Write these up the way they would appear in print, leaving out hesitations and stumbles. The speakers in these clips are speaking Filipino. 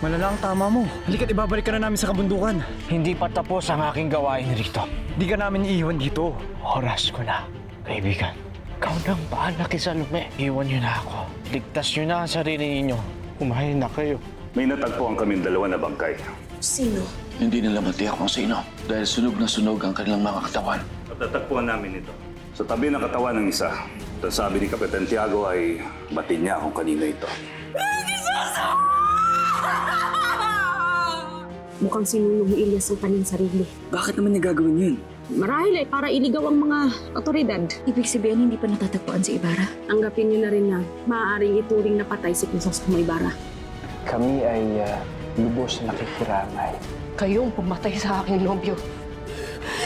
Malala ang tama mo. Halika't ibabalik ka na namin sa kabundukan. Hindi pa tapos ang aking gawain rito. Di ka namin iiwan dito. Oras ko na, kaibigan. Ikaw nang bahala kay Salome. Iwan niyo na ako. Ligtas niyo na ang sarili ninyo. Kumain na kayo. May natagpuan kaming dalawa na bangkay. Sino? Hindi nila matiyak kung sino dahil sunog na sunog ang kanilang mga katawan. At natagpuan namin ito. Sa tabi ng katawan ng isa, sabi ni Kapitan Tiago ay batin niya kung kanino ito. Mukhang sinunog ni Ilyas ang kanyang sarili. Bakit naman niya gagawin yun? Marahil ay para iligaw ang mga otoridad. Ibig sabihin, hindi pa natatagpuan si Ibarra? Tanggapin niyo na rin na maaaring ituring na patay si Crisostomo Ibarra. Kami ay lubos na nakikiramay. Kayong pumatay sa aking nobyo.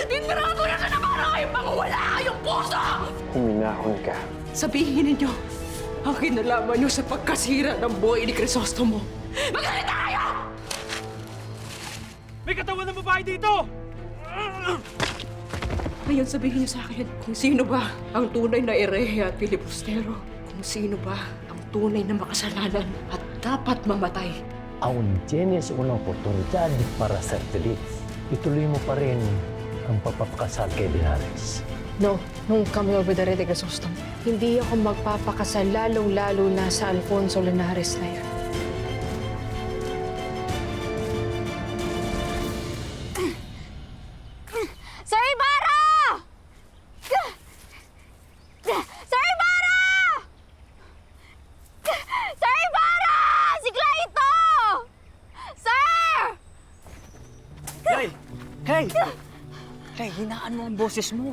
Tinirago na ka na para kayong pangwala kayong puso! Huminahon ka. Sabihin ninyo, ang kinalaman niyo sa pagkasira ng buhay ni Crisostomo. Magsalita kayo! May katawan ng babae dito! Ngayon sabihin niyo sa akin kung sino ba ang tunay na erehe at filibustero. Kung sino ba ang tunay na makasalanan at dapat mamatay. Aún tienes una oportunidad para ser feliz. Ituloy mo pa rin ang pagpapakasal kay Linares. No, nunca me olvidaré de Crisostomo. Hindi ako magpapakasal lalong-lalo na sa Alfonso Linares na yan. Sir Ibarra! Sir Ibarra! Sir Ibarra! Sigla ito! Sir! Clay! Clay! Clay, hinaan mo ang boses mo.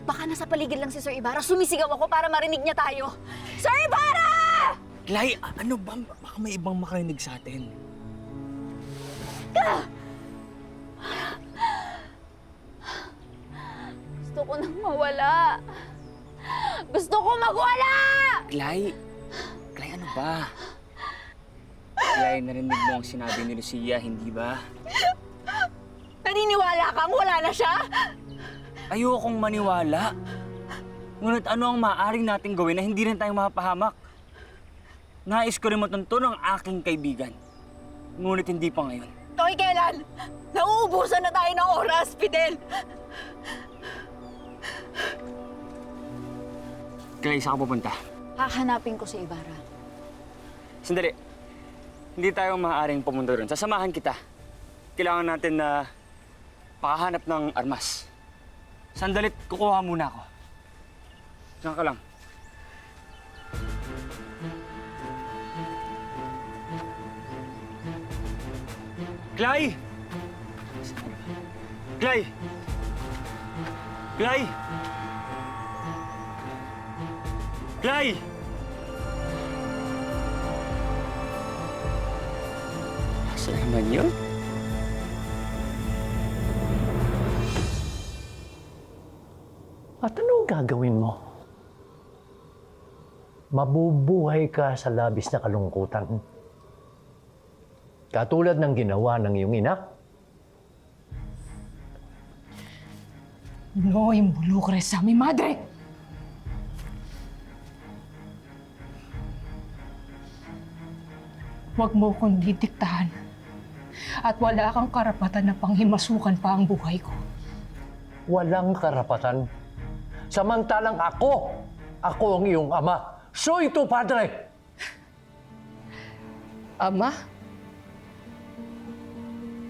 Baka nasa paligid lang si Sir Ibarra. Sumisigaw ako para marinig niya tayo. Sir Ibarra! Clay, ano bang baka may ibang makarinig sa atin? Gusto ko nang mawala. Gusto ko magwala! Clay! Clay, ano ba? Clay, narinig mo ang sinabi ni Lucia, hindi ba? Naniniwala kang wala na siya? Ayokong maniwala. Ngunit ano ang maaaring nating gawin na hindi rin tayo mapahamak? Nais ko rin matunton ang aking kaibigan. Ngunit hindi pa ngayon. Toy, kailan? Nauubusan na tayo ng oras, Fidel! Clay, saan ka pupunta? Hahanapin ko si Ibarra. Sandali. Hindi tayo maaaring pumunta doon. Sasamahan kita. Kailangan natin na pakahanap ng armas. Sandalit, kukuha muna ako. Diyan ka lang. Clay! Clay! Clay! Clay! Saan naman yun? At anong gagawin mo? Mabubuhay ka sa labis na kalungkutan. Katulad ng ginawa ng iyong ina. No involucres a mi madre! Huwag mo akong didiktahan. At wala kang karapatan na panghimasukan pa ang buhay ko. Walang karapatan. Samantalang ako ang iyong ama. Soy tu padre! Ama?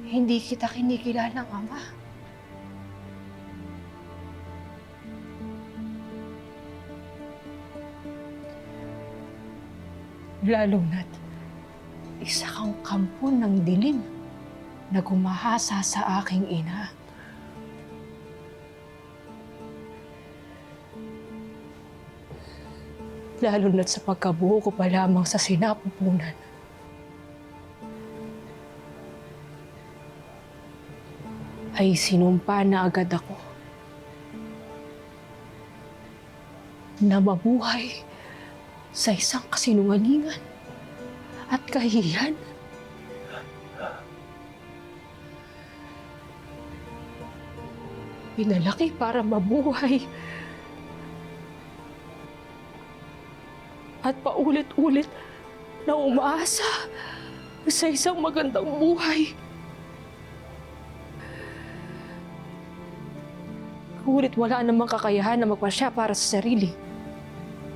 Hindi kita kinikilalang ama. Lalo na't isa kang kampo ng dilim na gumahasa sa aking ina. Lalo na't sa pagkabuo ko pa lamang sa sinapupunan. Ay sinumpa na agad ako na mabuhay sa isang kasinungalingan at kahihiyan. Pinalaki para mabuhay at paulit-ulit na umaasa sa isang magandang buhay. Ngunit wala namang kakayahan na magpasya para sa sarili.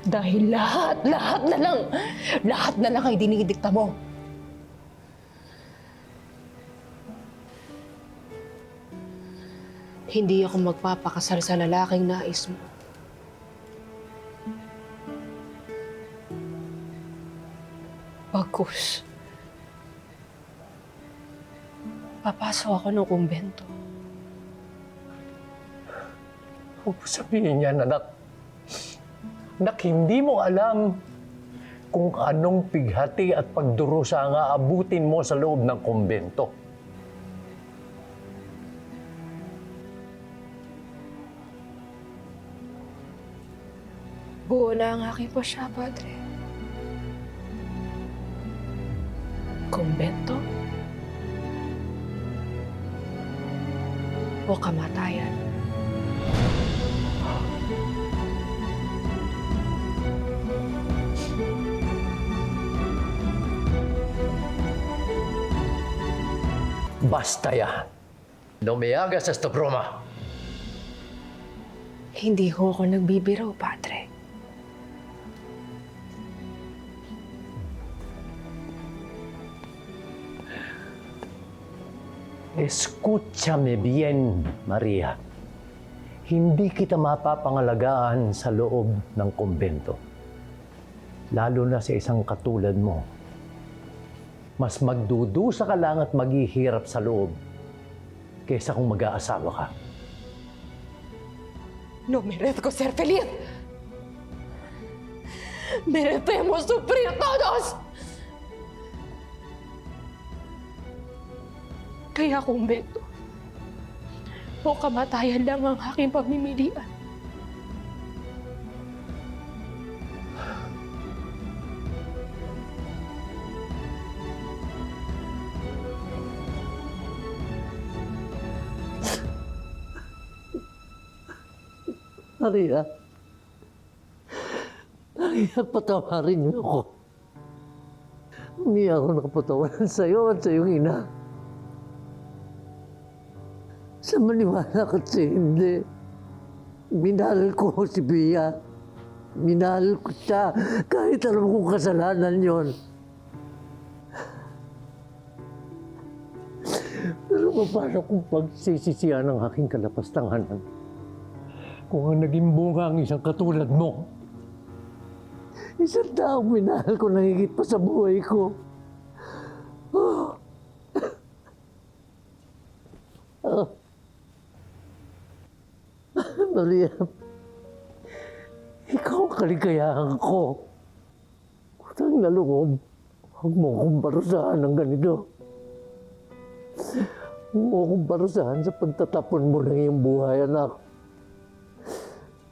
Dahil lahat na lang ay dinidikta mo. Hindi ako magpapakasal sa lalaking nais mo. Bagkus. Papasok ako ng kumbento. Huwag mo sabihin yan, anak. Anak, hindi mo alam kung anong pighati at pagdurusa ang aabutin mo sa loob ng kumbento. Buo na ang aking pasya, Padre. Kumbento? O kamatayan? Basta yan. No me hagas esta broma. Hindi ho ako nagbibiro, Padre. Escúchame bien, Maria. Hindi kita mapapangalagaan sa loob ng kumbento. Lalo na sa isang katulad mo. Mas magdudusa ka lang at maghihirap sa loob kaysa kung mag-aasawa ka. No merezco ser feliz. Merecemos sufrir todos. Kaya kumbento o kamatayan lang ang aking pamimilian. Maria, patawarin niyo ako. Hindi ako nakapatawaran sa iyo at sa iyong ina. Sa maniwala kasi hindi. Minahal ko si Bia. Minahal ko siya kahit alam kong kasalanan yon. Pero paano kung pagsisisihan ang aking kalapastanganan? Kung ang naging bunga ang isang katulad mo. Isang taong minahal ko na higit pa sa buhay ko. Oh. Oh. Maria, ikaw ang kaligayahan ko. Utang na loob, huwag mo akong parusahan ng ganito. Huwag mo akong parusahan sa pagtatapon mo ng iyong buhay, anak.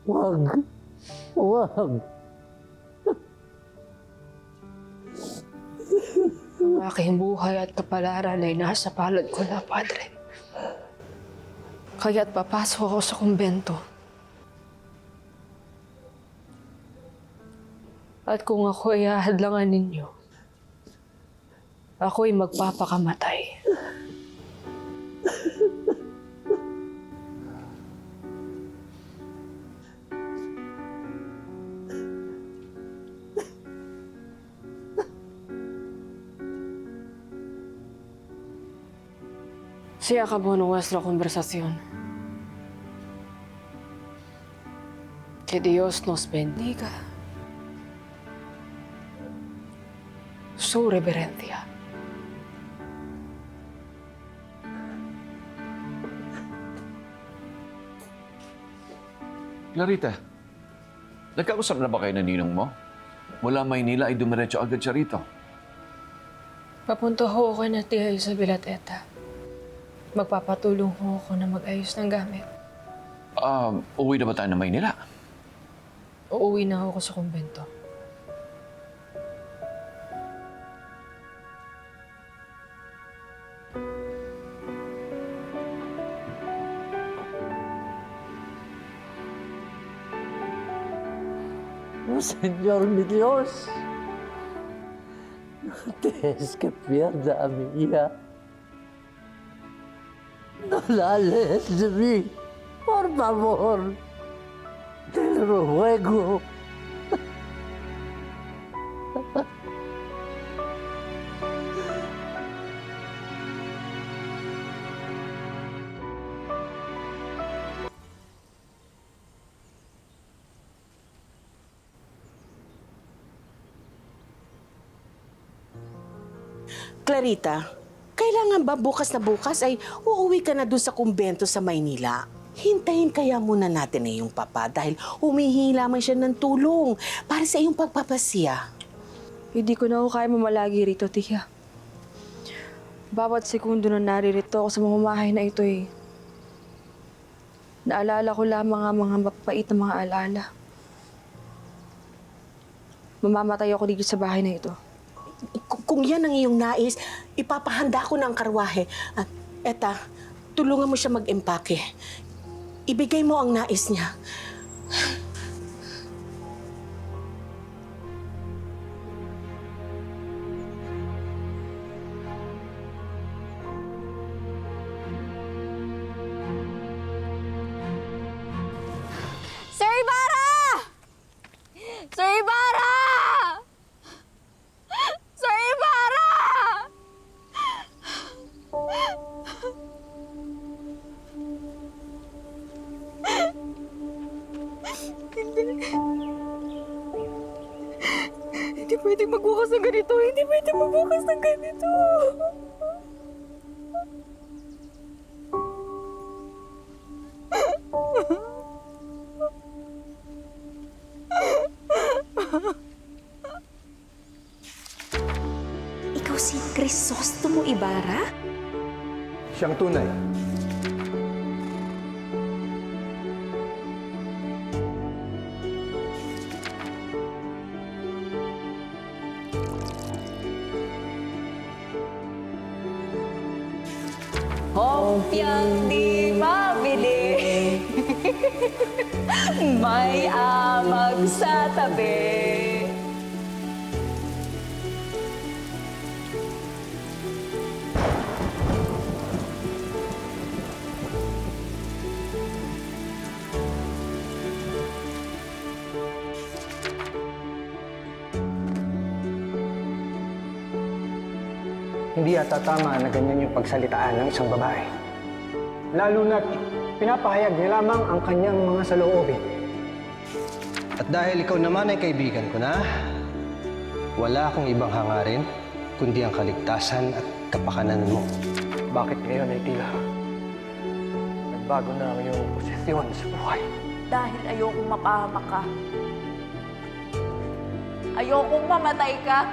Huwag. Huwag. Ang aking buhay at kapalaran ay nasa palad ko na, Padre. Kaya't papasok ako sa kumbento. At kung ako ay ahadlangan ninyo, ako'y magpapakamatay. Se acabó nuestra conversación. Que Dios nos bendiga. Su reverencia. Clarita, nagkausap na ba kayo ng ninong mo? Mula Maynila ay dumiretso agad siya rito. Papunta ho ako na Tia Isabel at Eta. Magpapatulong ho ako na mag-ayos ng gamit. Uwi na ba tayo ng Maynila? Uuwi na ako sa kumbento. Oh, Señor mi Dios. Tienes que pierda a mi hija. No la alejes de mí. Por favor. Te lo ruego. Clarita, kailangan ba bukas na bukas ay uuwi ka na doon sa kumbento sa Maynila? Hintayin kaya muna natin na yung papa dahil humihingi lamang siya ng tulong para sa iyong pagpapasya. Hindi ko na ako kaya mamalagi rito, Tia. Bawat segundo na naririto ako sa mamamahay na ito eh. Naalala ko lamang ang mga mapapait na mga alaala. Mamamatay ako dito sa bahay na ito. Kung yan ang iyong nais, ipapahanda ko ng karwahe. At eta, tulungan mo siya mag-empake. Ibigay mo ang nais niya. Sir Ibarra! Sir Ibarra! Sir Ibarra! Hindi pwedeng magbukas ng ganito. Hindi pwedeng magbukas ng ganito. Ikaw si Crisostomo Ibarra? Siyang tunay. Hopyang di mabili, may amag sa tabi. Hindi yata tama na ganyan yung pagsalitaan ng isang babae. Lalo na't pinapahayag niya lamang ang kanyang mga saloobin. At dahil ikaw naman ay kaibigan ko na, wala akong ibang hangarin kundi ang kaligtasan at kapakanan mo. Bakit ngayon ay tila nagbago na ang iyong posisyon sa buhay? Dahil ayokong mapahamak ka. Ayokong mamatay ka.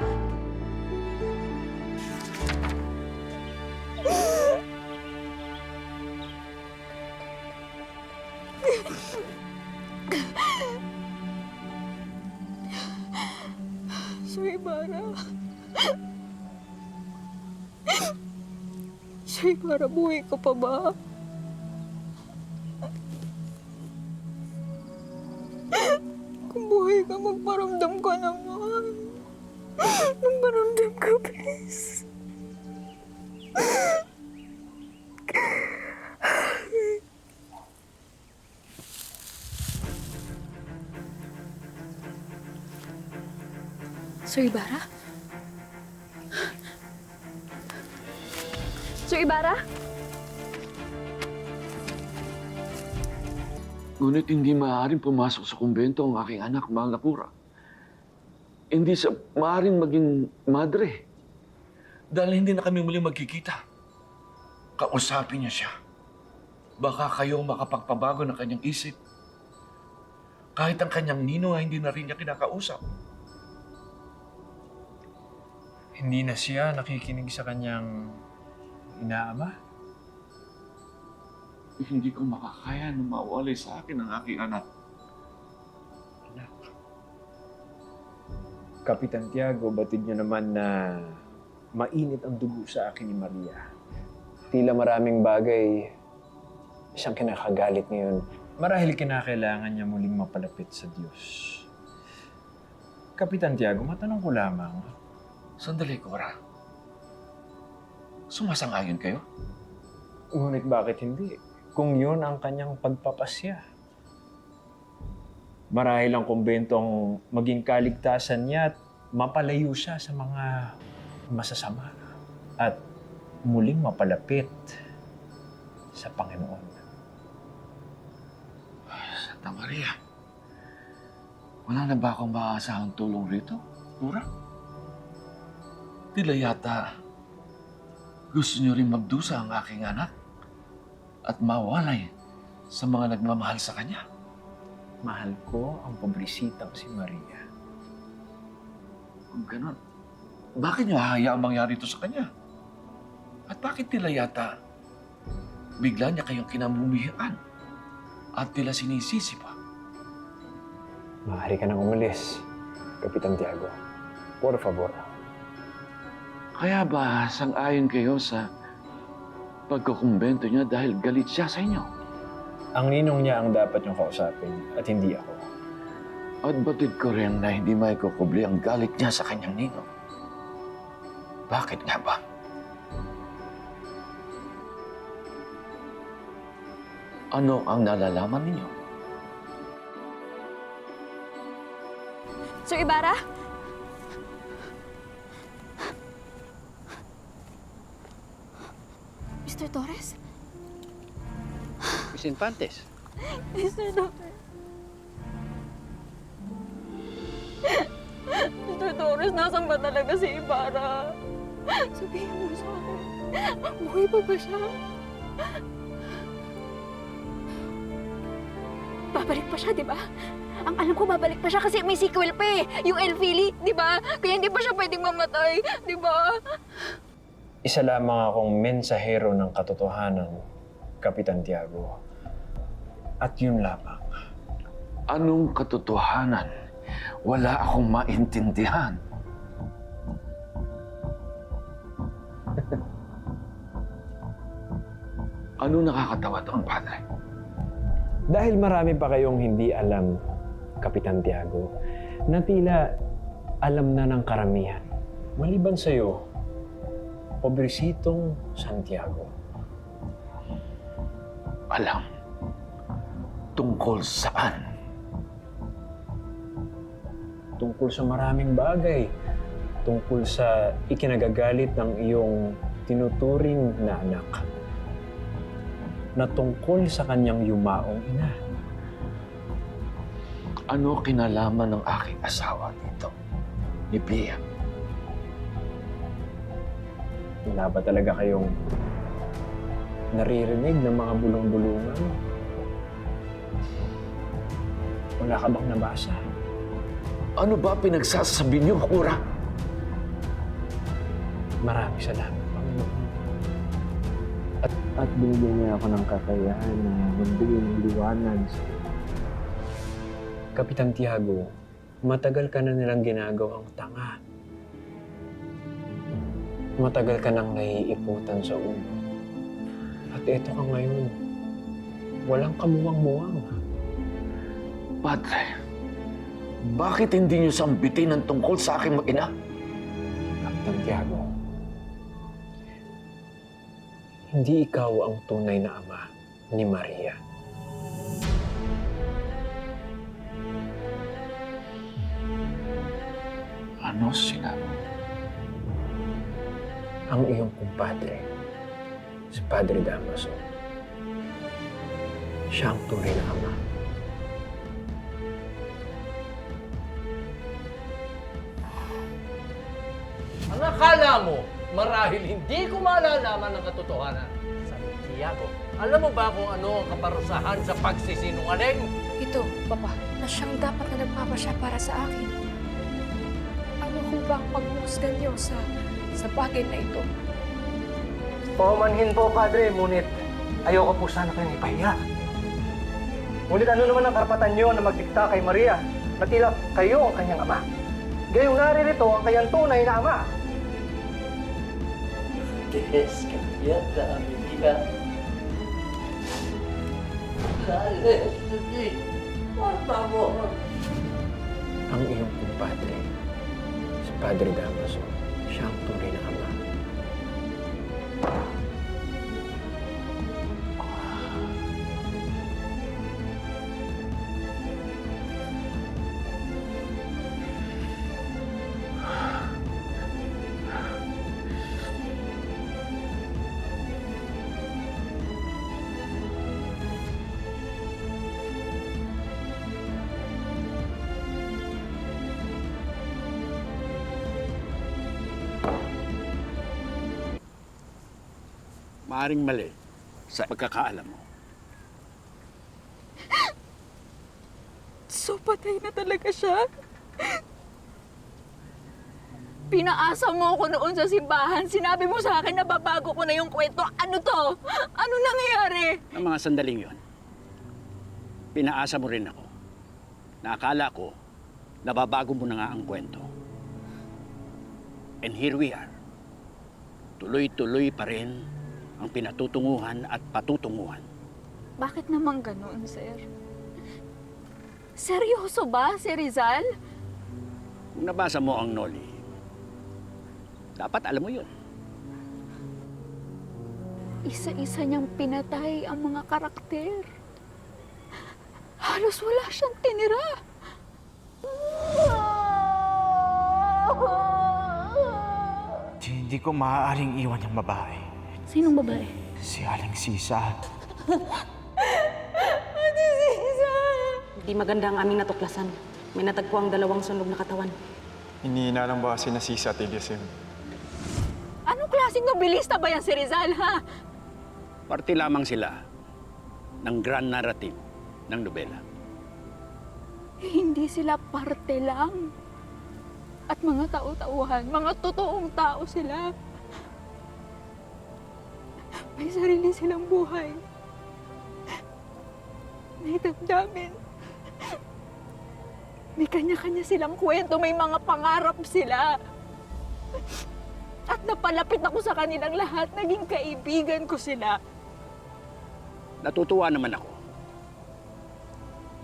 Sir Ibarra. Sir Ibarra, buhay ka pa ba? Kung buhay ka, magparamdam ka naman. Magparamdam ka, please. Sir Ibarra? Sir Ibarra? Ngunit hindi maaaring pumasok sa kumbento ang aking anak, Mahal na Pura. Hindi sa maaaring maging madre. Dahil hindi na kami muling magkikita. Kausapin niya siya. Baka kayo makapagpabago ng kanyang isip. Kahit ang kanyang ninong ay hindi na rin niya kinakausap. Hindi na siya nakikinig sa kanyang inaama? Hindi ko makakaya na mawalay sa akin ang aking anak. Anak. Kapitan Tiago, batid niyo naman na mainit ang dugo sa akin ni Maria. Tila maraming bagay siyang kinakagalit ngayon. Marahil kinakailangan niya muling mapalapit sa Diyos. Kapitan Tiago, matanong ko lamang, Sandali, Cora. Sumasang-ayon kayo? Ngunit bakit hindi? Kung yun ang kanyang pagpapasya. Marahil ang kumbento ang maging kaligtasan niya at mapalayo siya sa mga masasama at muling mapalapit sa Panginoon. Santa Maria, wala na ba akong maaasahang tulong rito, Cora? Tila yata gusto niyo rin magdusa ang aking anak at mawalay sa mga nagmamahal sa kanya. Mahal ko ang pobresitang si Maria. Kung ganon, bakit niyo hahayaang mangyari ito sa kanya? At bakit tila yata bigla niya kayong kinamumihaan at tila sinisisi pa? Maaari ka nang umalis, Kapitan Tiago. Por favor. Kaya ba sang-ayon kayo sa pagkukumbento niya dahil galit siya sa inyo? Ang ninong niya ang dapat niyong kausapin at hindi ako. At batid ko rin na hindi maikukubli ang galit niya sa kanyang ninong. Bakit nga ba? Ano ang nalalaman ninyo? Sir Ibarra? Mr. Torres? Miss Infantes. Mr. Torres? Mr. Torres, nasan ba talaga si Ibarra? Sabihin mo sa akin, buhay pa ba siya? Babalik pa siya, di ba? Ang alam ko, babalik pa siya kasi may sequel pa eh. Yung El Fili, di ba? Kaya hindi pa siya pwedeng mamatay, di ba? Isa lamang akong mensahero ng katotohanan, Kapitan Tiago. At yun lamang. Anong katotohanan? Wala akong maintindihan. Ano nakakatawa doon, Padre? Dahil marami pa kayong hindi alam, Kapitan Tiago, na tila alam na ng karamihan. Maliban sa'yo, pobresitong Santiago. Alam. Tungkol saan? Tungkol sa maraming bagay. Tungkol sa ikinagagalit ng iyong tinuturing na anak. Na tungkol sa kanyang yumaong ina. Ano kinalaman ng aking asawa dito? Ni Pia? Wala ba talaga kayong naririnig ng mga bulong-bulungan? Wala ka bang nabasa? Ano ba pinagsasabi niyo, Cora? Maraming salamat, Panginoon. At binigyan niya ako ng kakayahan na magbigay ng liwanag sa Kapitan Tiago, matagal ka na nilang ginagawang tanga. Matagal ka nang naiiputan sa ulo. At eto ka ngayon, walang kamuwang-muwang. Padre, bakit hindi niyo sambitin ang tungkol sa aking mag-ina? Kapitan Tiago, hindi ikaw ang tunay na ama ni Maria. Ano sinabi? Ang iyong kumpadre, si Padre Damaso. Siya ang tunay na ama. Ang akala mo, marahil hindi ko malalaman ang katotohanan. Santiago, alam mo ba kung ano ang kaparusahan sa pagsisinungaling? Ito, Papa, na siyang dapat na nagpapasya para sa akin. Ano ho ba ang paghuhusgan niyo sa bagay na ito? Paumanhin po, Padre, ngunit ayoko po sana kayong ipahiya. Ngunit ano naman ang karapatan niyo na magdikta kay Maria na tila kayo ang kanyang ama? Gayong naririto ang kanyang tunay na ama. Ang iyong kumpadre, si Padre Damaso. siya ang tunay na ama. Maaring mali sa pagkakaalam mo. So, patay na talaga siya? Pinaasa mo ako noon sa simbahan. Sinabi mo sa akin na babago ko na yung kwento. Ano to? Ano nangyayari? Ang mga sandaling yon, pinaasa mo rin ako. Naakala ko, nababago mo na nga ang kwento. And here we are. Tuloy-tuloy pa rin ang pinatutunguhan at patutunguhan. Bakit naman ganun, sir? Seryoso ba si Rizal? Kung nabasa mo ang Noli, dapat alam mo yun. Isa-isa niyang pinatay ang mga karakter. Halos wala siyang tinira. Hindi ko maaaring iwan yung babae. Sinong babae? Si Aling Sisa. Hindi maganda ang aming natuklasan. May natagpo ang 2 sunog na katawan. Hinihina lang ba kasi na Sisa at Elysim? Anong klaseng nobilista ba yan si Rizal, ha? Parte lamang sila ng grand narrative ng nobela. Hindi sila parte lang. At mga tao-tauhan, mga totoong tao sila. May sarili silang buhay. May damdamin. May kanya-kanya silang kwento, may mga pangarap sila. At napalapit ako sa kanilang lahat, naging kaibigan ko sila. Natutuwa naman ako.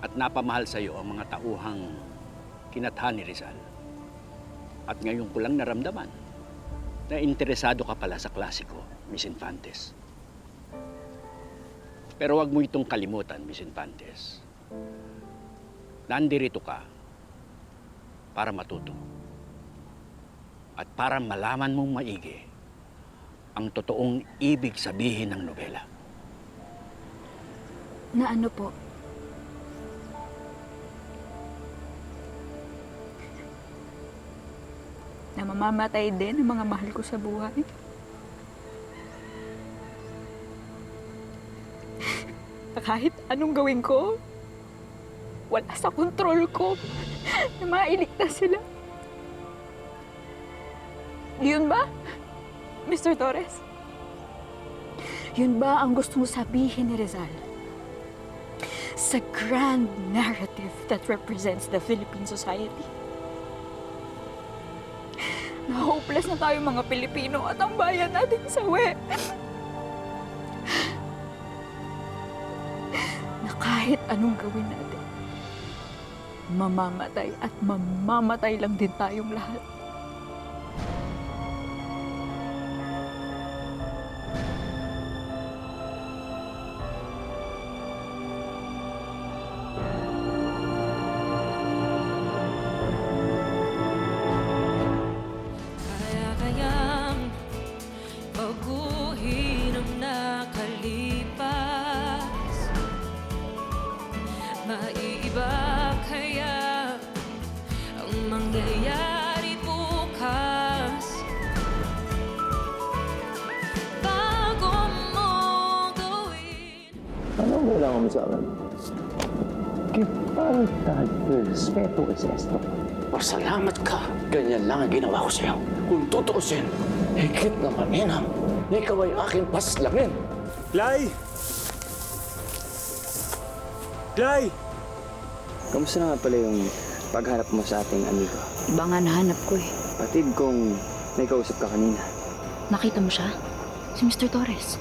At napamahal sa iyo ang mga tauhang kinathan ni Rizal. At ngayon ko lang naramdaman na interesado ka pala sa klasiko, Miss Infantes. Pero wag mo itong kalimutan, Miss Infantes. Nandirito ka para matuto. At para malaman mong maigi ang totoong ibig sabihin ng nobela. Na ano po? Na mamamatay din ang mga mahal ko sa buhay. Kahit anong gawin ko, wala sa kontrol ko na mailigtas sila. Yun ba, Mr. Torres? Yun ba ang gustong sabihin ni Rizal? Sa grand narrative that represents the Philippine society? Na hopeless na tayo mga Pilipino at ang bayan natin sawi. Na kahit anong gawin natin, mamamatay at mamamatay lang din tayong lahat. Maiiba kaya ang mangyayari bukas bago mo gawin. Ano mo lang sa akin? Que falta de respeto es esto? Pasalamat ka. Ganyan lang ang ginawa ko sa'yo. Kung tutuusin, higit na mainam na ikaw ay aking paslangin. Clay! Clay! Kamusta na nga pala yung paghanap mo sa ating amigo? Iba nga nahanap ko eh. Patid kong may kausap ka kanina. Nakita mo siya? Si Mr. Torres.